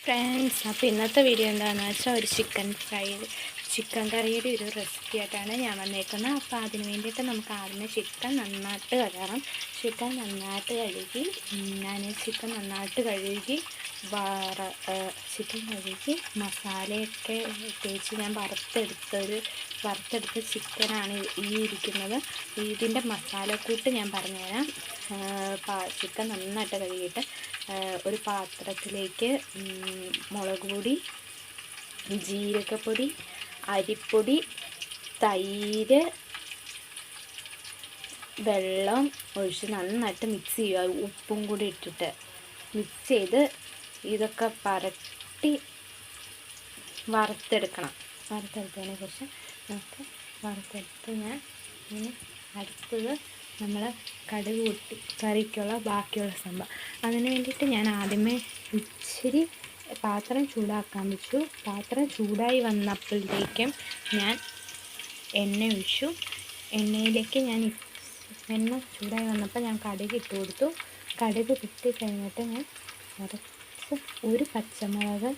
Friends, അപ്പോൾ ഇന്നത്തെ video എന്താണെന്ന് വെച്ചാൽ ഒരു ചിക്കൻ കറിയുടെ ഒരു റെസിപ്പി ആയിട്ടാണ് ഞാൻ വന്നേക്കുന്നത്. അപ്പോൾ അതിന് വേണ്ടിയിട്ട് നമുക്ക് ആദ്യമേ ചിക്കൻ നന്നായിട്ട് കഴുകണം. ചിക്കൻ നന്നായിട്ട് കഴുകി മസാലയൊക്കെ തേച്ച് ഞാൻ വറുത്തെടുത്ത ചിക്കനാണ് ഈ ഇരിക്കുന്നത്. ഇതിൻ്റെ മസാലക്കൂട്ട് ഞാൻ പറഞ്ഞുതരാം. ചിക്കൻ നന്നായിട്ട് കഴുകിയിട്ട് ഒരു പാത്രത്തിലേക്ക് മുളക് പൊടി, ജീരകപ്പൊടി, അരിപ്പൊടി, തൈര്, വെള്ളം ഒഴിച്ച് നന്നായിട്ട് മിക്സ് ചെയ്യുക. ഉപ്പും കൂടി ഇട്ടിട്ട് മിക്സ് ചെയ്ത് ഇതൊക്കെ പരട്ടി വറുത്തെടുത്തതിന് ശേഷം നമുക്ക് ഞാൻ ഇനി അടുത്തത് നമ്മൾ കടുക് പൊട്ടി കറിക്കുള്ള ബാക്കിയുള്ള സംഭവം. അതിന് വേണ്ടിയിട്ട് ഞാൻ ആദ്യമേ ഇച്ചിരി പാത്രം ചൂടാക്കാൻ വെച്ചു. പാത്രം ചൂടായി വന്നപ്പോഴത്തേക്കും ഞാൻ എണ്ണ ഒഴിച്ചു. എണ്ണയിലേക്ക് എണ്ണ ചൂടായി വന്നപ്പോൾ ഞാൻ കടുക് ഇട്ട് കൊടുത്തു. കടുക് പൊട്ടി കഴിഞ്ഞിട്ട് ഞാൻ ഒരു പച്ചമുളക്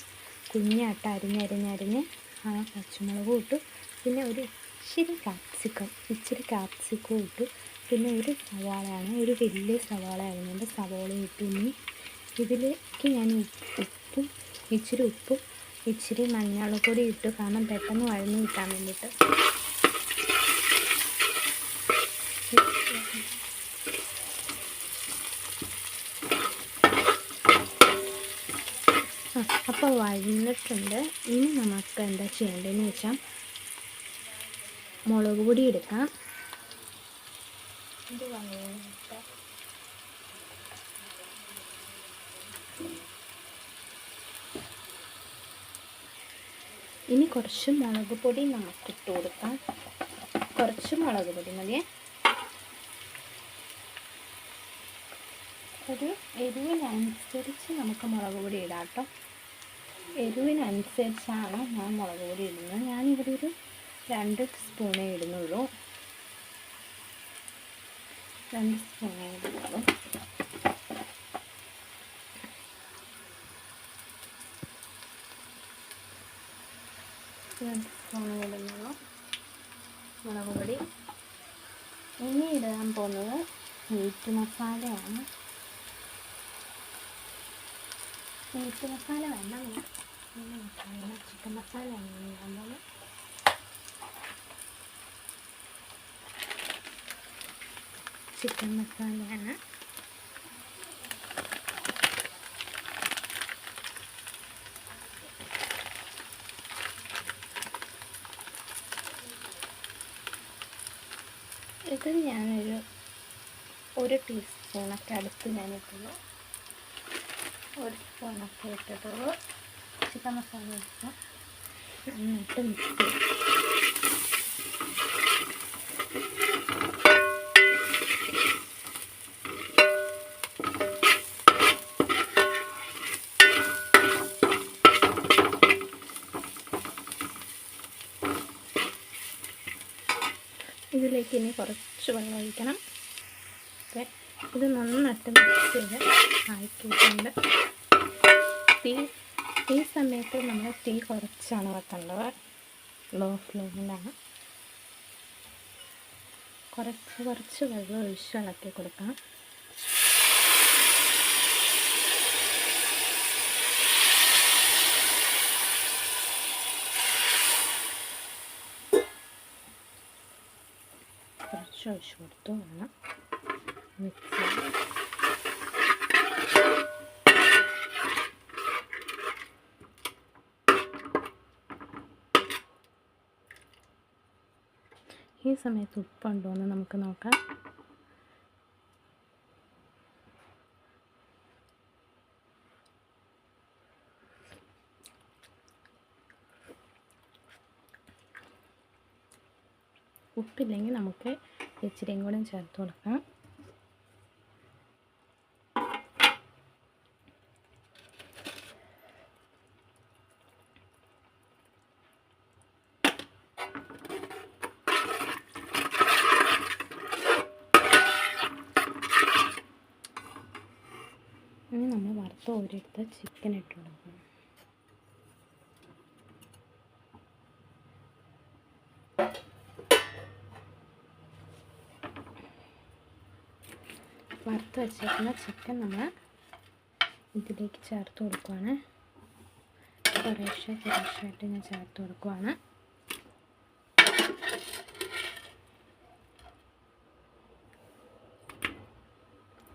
കുഞ്ഞായിട്ട് അരിഞ്ഞ് ആ പച്ചമുളകും ഇട്ടു. പിന്നെ ഇച്ചിരി കാപ്സിക്കം ഇട്ടു. പിന്നെ ഒരു വലിയ സവാള ആയിരുന്നുണ്ട്, സവാള ഇട്ടു. ഇനി ഇതിലേക്ക് ഞാൻ ഉപ്പും ഇച്ചിരി മഞ്ഞൾപ്പൊടി ഇട്ടു, കാരണം പെട്ടെന്ന് വഴന്ന് കിട്ടാൻ വേണ്ടിയിട്ട്. അപ്പോൾ വഴന്നിട്ടുണ്ട്. ഇനി നമുക്ക് എന്താ ചെയ്യേണ്ടതെന്ന് വെച്ചാൽ മുളക് പൊടി എടുക്കാം. ഇനി കുറച്ച് മുളക് പൊടി നമുക്ക് ഇട്ട് കൊടുക്കാം. കുറച്ച് മുളക് പൊടി മതിയേ. ഒരു എരിവിനനുസരിച്ച് നമുക്ക് മുളക് പൊടി ഇടാം കേട്ടോ. എരിവിനനുസരിച്ചാണ് ഞാൻ മുളക് പൊടി ഇടുന്നത്. ഞാനിവിടെ ഒരു 2 സ്പൂണേ ഇടുന്നുള്ളൂ. 2 സ്പൂണേ ഇടുന്നുള്ളൂ. മുളക് പൊടി. ഇനി ഇടാൻ പോകുന്നത് മീറ്റ് മസാലയാണ്. മീറ്റ് മസാല വേണ്ട, ചിക്കൻ മസാലയാണ് ഇടാൻ പോകുന്നത്. ചിക്കൻ മസാലയാണ്. ഇത് ഒരു ടീസ്പൂണൊക്കെ അടുത്ത് ഞാനിട്ടുള്ളൂ. 1 സ്പൂണൊക്കെ ഇട്ടിട്ടുള്ളൂ. ചിക്കൻ മസാല ഇട്ട് എന്നിട്ട് മിക്സ് ചെയ്യും. ഇതിലേക്ക് ഇനി കുറച്ച് വെള്ളം ഒഴിക്കണം. ഓക്കെ, ഇത് നന്നായിട്ട് മിക്സ് ചെയ്ത് ആക്കിയിട്ടുണ്ട്. ഈ സമയത്ത് നമ്മൾ തീ കുറച്ചാണ് വെക്കേണ്ടത്. ലോ ഫ്ലെയിമിലാണ്. കുറച്ച് വെള്ളം ഒഴിച്ച് ഇളക്കി കൊടുക്കാം. കുറച്ച് ഒഴിച്ച് കൊടുത്തു വേണം മിക്സ് ചെയ്യാൻ. ഈ സമയത്ത് ഉപ്പുണ്ടോ എന്ന് നമുക്ക് നോക്കാം. ഉപ്പില്ലെങ്കിൽ നമുക്ക് ഇച്ചിരിയും കൂടെ ചേർത്ത് കൊടുക്കാം. ഇനി നമ്മൾ വറുത്ത് കോരിയെടുത്ത ചിക്കൻ ഇട്ട് കൊടുക്കണം. വറുത്ത് വെച്ചേക്കുന്ന ചിക്കൻ നമ്മൾ ഇതിലേക്ക് ചേർത്ത് കൊടുക്കുവാണ്. കുറേശ്ശായിട്ട് ഞാൻ ചേർത്ത് കൊടുക്കുവാണ്.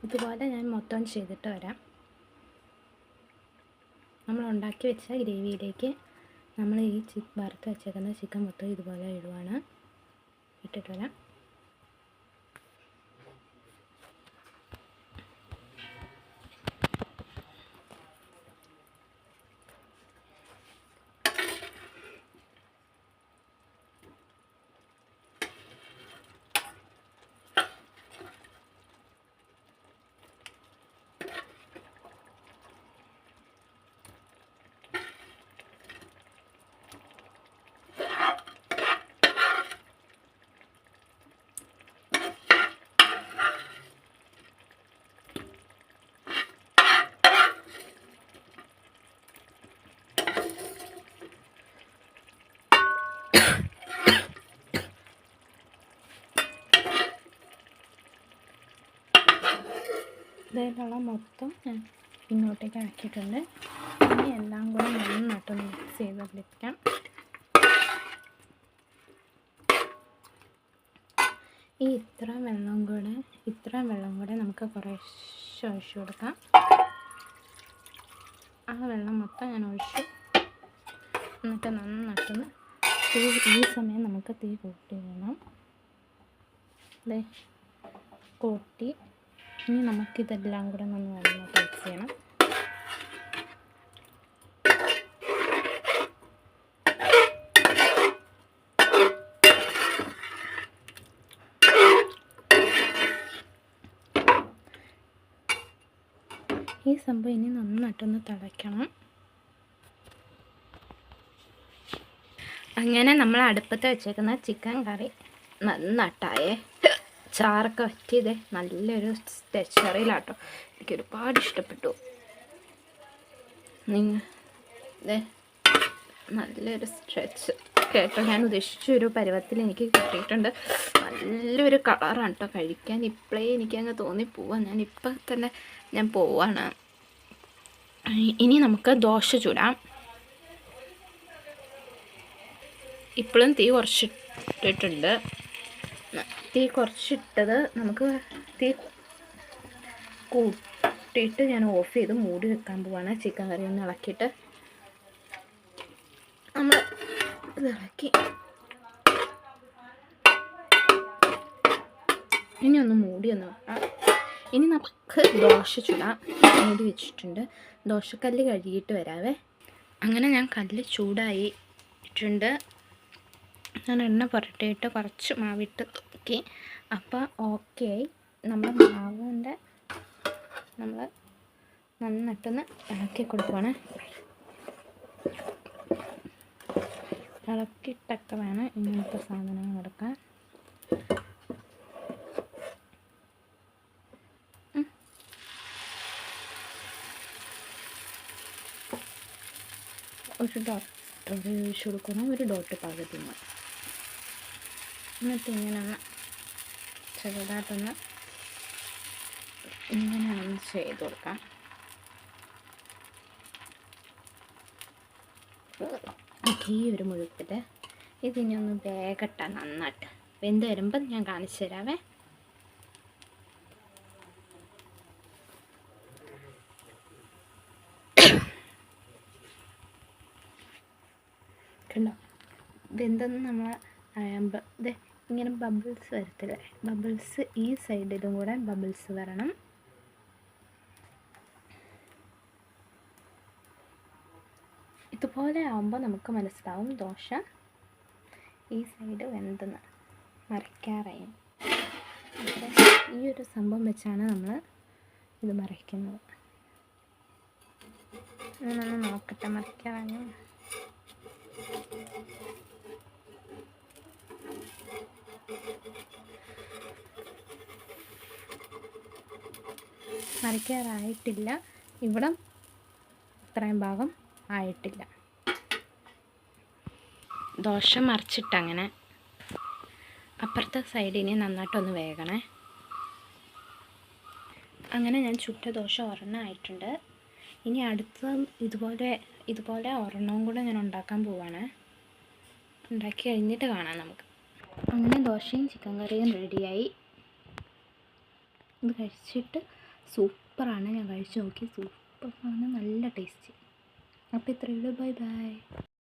ഇതുപോലെ ഞാൻ മൊത്തം ചെയ്തിട്ട് വരാം. നമ്മൾ ഉണ്ടാക്കി വെച്ച ഗ്രേവിയിലേക്ക് നമ്മൾ ഈ വറുത്ത് വെച്ചേക്കുന്ന ചിക്കൻ മൊത്തം ഇതുപോലെ ഇടുവാണ്. ഇട്ടിട്ട് വരാം. ഇതിലുള്ള മൊത്തം ഞാൻ ഇങ്ങോട്ടേക്ക് ആക്കിയിട്ടുണ്ട്. ഇനി എല്ലാം കൂടെ നന്നായിട്ടൊന്ന് മിക്സ് ചെയ്തെടുക്കാം. ഈ ഇത്രയും വെള്ളം കൂടെ നമുക്ക് കുറേശ്ശെ ഒഴിച്ചു കൊടുക്കാം. ആ വെള്ളം മൊത്തം ഞാൻ ഒഴിച്ചു. എന്നിട്ട് നന്നായിട്ടൊന്ന് ഈ സമയം നമുക്ക് തീ കൂട്ടി വേണം. കൂട്ടി ഇനി നമുക്കിതെല്ലാം കൂടെ നന്നായിട്ട് മിക്സ് ചെയ്യണം. ഈ സംഭവം ഇനി നന്നായിട്ടൊന്ന് തിളയ്ക്കണം. അങ്ങനെ നമ്മൾ അടുപ്പത്ത് വെച്ചേക്കുന്ന ചിക്കൻ കറി നന്നായിട്ടായേ. ചാറൊക്കെ വറ്റിയത് നല്ലൊരു ടെക്സ്ചറിലാട്ടോ. എനിക്ക് ഒരുപാട് ഇഷ്ടപ്പെട്ടു. നല്ലൊരു സ്ട്രെച്ച് കേട്ടോ. ഞാൻ ഉദ്ദേശിച്ചൊരു പരുവത്തിൽ എനിക്ക് കിട്ടിയിട്ടുണ്ട്. നല്ലൊരു കളറാണ് കേട്ടോ. കഴിക്കാൻ ഇപ്പോഴേ എനിക്കങ്ങ് തോന്നിപ്പോവാൻ. ഇപ്പം തന്നെ ഞാൻ പോവാണ്. ഇനി നമുക്ക് ദോശ ചുടാം. ഇപ്പോഴും തീ കുറച്ചിട്ടിട്ടുണ്ട്. തീ കുറച്ചിട്ടത് നമുക്ക് തീ കൂട്ടിയിട്ട് ഞാൻ ഓഫ് ചെയ്ത് മൂടി വെക്കാൻ പോവാണ്. ചിക്കൻ കറി ഒന്ന് ഇളക്കിയിട്ട് നമ്മൾ ഇത് ഇളക്കി ഇനി ഒന്ന് മൂടി ഒന്ന് വെക്കാം. ഇനി നമുക്ക് ദോശ ചുടാം. മൂടി വെച്ചിട്ടുണ്ട്. ദോശക്കല്ല് കഴുകിയിട്ട് വരാവേ. അങ്ങനെ ഞാൻ കല്ല് ചൂടായിട്ടുണ്ട്. ഞാൻ എണ്ണ പുരട്ടിയിട്ട് കുറച്ച് മാവിട്ട് നോക്കി. അപ്പോൾ ഓക്കെ ആയി. നമ്മൾ മാവിൻ്റെ നമ്മൾ നന്നായിട്ടൊന്ന് ഇളക്കി കൊടുക്കുവാണ്. ഇളക്കിയിട്ടൊക്കെ വേണം ഇങ്ങനത്തെ സാധനങ്ങൾ എടുക്കാൻ. ഒരു ഡോട്ട് ഒഴിച്ച് കൊടുക്കണം. ഒരു ഡോട്ട് പകുതി മതി. എന്നിട്ട് ഇങ്ങനെ ഒന്ന് ചെറുതായിട്ടൊന്ന് ഇങ്ങനെ ഒന്ന് ചെയ്ത് കൊടുക്കാം. ഈ ഒരു മുഴുപ്പിൽ ഇതിനെ ഒന്ന് വേഗട്ടെ നന്നായിട്ട്. വെന്ത് വരുമ്പം ഞാൻ കാണിച്ചു തരാവേ. കണ്ടോ വെന്തെന്ന് നമ്മൾ ഇങ്ങനെ ബബിൾസ് വരത്തില്ലേ? ബബിൾസ് ഈ സൈഡിലും കൂടെ ബബിൾസ് വരണം. ഇതുപോലെ ആകുമ്പോൾ നമുക്ക് മനസ്സിലാവും ദോശ ഈ സൈഡ് വെന്തെന്ന്. മറിക്കാറായി. ഈ ഒരു സംഭവം വെച്ചാണ് നമ്മൾ ഇത് മറിക്കുന്നത്. ഞാനൊന്ന് നോക്കട്ടെ മറിക്കാറായി. മറിക്കാറായിട്ടില്ല. ഇവിടെ ഇത്രയും ഭാഗം ആയിട്ടില്ല. ദോശ മറിച്ചിട്ടങ്ങനെ അപ്പുറത്തെ സൈഡിനെ നന്നായിട്ടൊന്ന് വേകണേ. അങ്ങനെ ഞാൻ ചുട്ട ദോശ ഒരെണ്ണം ആയിട്ടുണ്ട്. ഇനി അടുത്ത ഇതുപോലെ ഒരെണ്ണവും കൂടെ ഞാൻ ഉണ്ടാക്കാൻ പോവാണ്. ഉണ്ടാക്കി കഴിഞ്ഞിട്ട് കാണാം നമുക്ക്. അങ്ങനെ ദോശയും ചിക്കൻ കറിയും റെഡിയായി. ഇത് കഴിച്ചിട്ട് സൂപ്പറാണ്. ഞാൻ കഴിച്ച് നോക്കി, സൂപ്പറാണ്, നല്ല ടേസ്റ്റ്. അപ്പോൾ ഇത്രയേ ഉള്ളൂ. Bye bye.